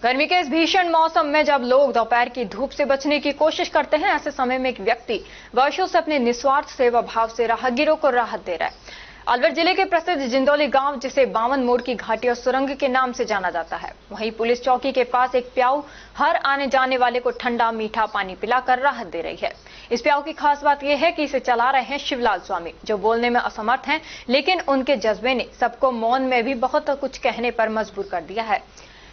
गर्मी के इस भीषण मौसम में जब लोग दोपहर की धूप से बचने की कोशिश करते हैं, ऐसे समय में एक व्यक्ति वर्षों से अपने निस्वार्थ सेवा भाव से राहगीरों को राहत दे रहा है। अलवर जिले के प्रसिद्ध जिंदौली गांव, जिसे 52 मोड़ की घाटी और सुरंग के नाम से जाना जाता है, वहीं पुलिस चौकी के पास एक प्याऊ हर आने जाने वाले को ठंडा मीठा पानी पिलाकर राहत दे रही है। इस प्याऊ की खास बात यह है कि इसे चला रहे हैं शिवलाल स्वामी, जो बोलने में असमर्थ हैं, लेकिन उनके जज्बे ने सबको मौन में भी बहुत कुछ कहने पर मजबूर कर दिया है।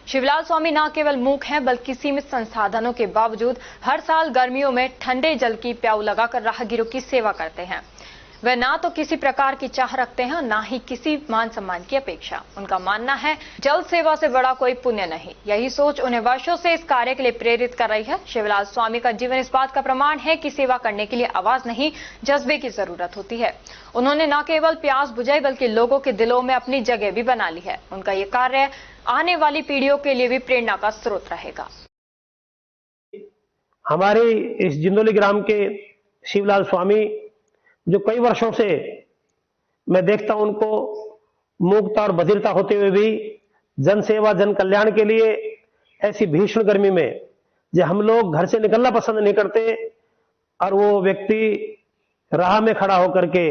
शिवलाल स्वामी न केवल मूक हैं, बल्कि सीमित संसाधनों के बावजूद हर साल गर्मियों में ठंडे जल की प्याऊ लगाकर राहगीरों की सेवा करते हैं। वे ना तो किसी प्रकार की चाह रखते हैं, ना ही किसी मान सम्मान की अपेक्षा। उनका मानना है, जल सेवा से बड़ा कोई पुण्य नहीं। यही सोच उन्हें वर्षों से इस कार्य के लिए प्रेरित कर रही है। शिवलाल स्वामी का जीवन इस बात का प्रमाण है कि सेवा करने के लिए आवाज नहीं, जज्बे की जरूरत होती है। उन्होंने न केवल प्यास बुझाई, बल्कि लोगों के दिलों में अपनी जगह भी बना ली है। उनका ये कार्य आने वाली पीढ़ियों के लिए भी प्रेरणा का स्रोत रहेगा। हमारे इस जिंदौली ग्राम के शिवलाल स्वामी, जो कई वर्षों से मैं देखता हूं उनको मूकता और बधिरता होते हुए भी जन सेवा जन कल्याण के लिए ऐसी भीषण गर्मी में जब हम लोग घर से निकलना पसंद नहीं करते और वो व्यक्ति राह में खड़ा होकर के,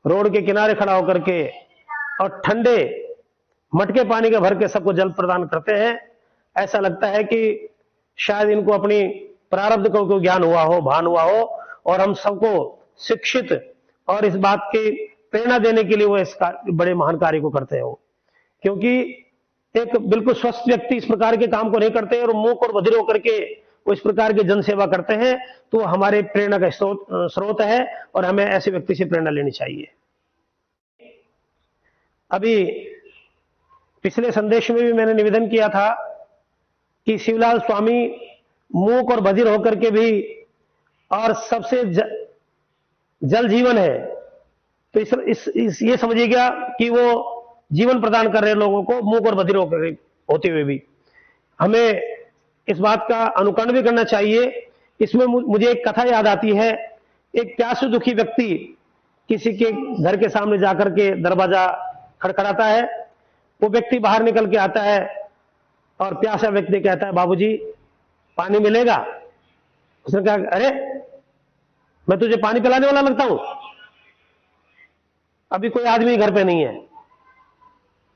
रोड के किनारे खड़ा होकर के और ठंडे मटके पानी के भर के सबको जल प्रदान करते हैं, ऐसा लगता है कि शायद इनको अपनी प्रारब्ध को ज्ञान हुआ हो, भान हुआ हो और हम सबको शिक्षित और इस बात की प्रेरणा देने के लिए वो इस बड़े महान कार्य को करते हैं। क्योंकि एक बिल्कुल स्वस्थ व्यक्ति इस प्रकार के काम को नहीं करते और मूक और बधिर होकर के वो इस प्रकार की जन सेवा करते हैं, तो हमारे प्रेरणा का स्रोत है और हमें ऐसे व्यक्ति से प्रेरणा लेनी चाहिए। अभी पिछले संदेश में भी मैंने निवेदन किया था कि शिवलाल स्वामी मूक और बधिर होकर के भी और सबसे जल जीवन है, तो ये समझिएगा कि वो जीवन प्रदान कर रहे लोगों को मूक और बधिर होते हुए भी हमें इस बात का अनुकरण भी करना चाहिए। इसमें मुझे एक कथा याद आती है। एक प्यासे दुखी व्यक्ति किसी के घर के सामने जाकर के दरवाजा खड़खड़ाता है। वो व्यक्ति बाहर निकल के आता है और प्यासा व्यक्ति कहता है, बाबूजी पानी मिलेगा? उसने कहा, अरे मैं तुझे पानी पिलाने वाला लगता हूं? अभी कोई आदमी घर पे नहीं है।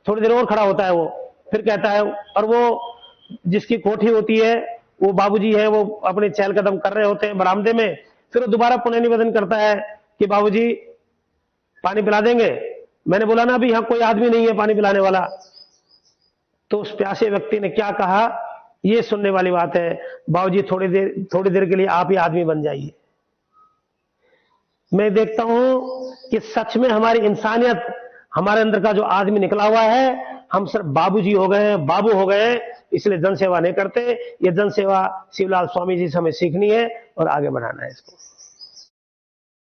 थोड़ी देर और खड़ा होता है वो, फिर कहता है, और वो जिसकी कोठी होती है वो बाबूजी है, वो अपने चहल कदम कर रहे होते हैं बरामदे में। फिर वो दोबारा पुनः निवेदन करता है कि बाबूजी पानी पिला देंगे? मैंने बोला ना अभी यहां कोई आदमी नहीं है पानी पिलाने वाला। तो उस प्यासे व्यक्ति ने क्या कहा, ये सुनने वाली बात है, बाबूजी थोड़ी देर के लिए आप ही आदमी बन जाइए। मैं देखता हूं कि सच में हमारी इंसानियत, हमारे अंदर का जो आदमी निकला हुआ है, हम सिर्फ बाबूजी हो गए हैं, बाबू हो गए हैं, इसलिए जन सेवा नहीं करते। ये जन सेवा शिवलाल स्वामी जी से हमें सीखनी है और आगे बढ़ाना है इसको।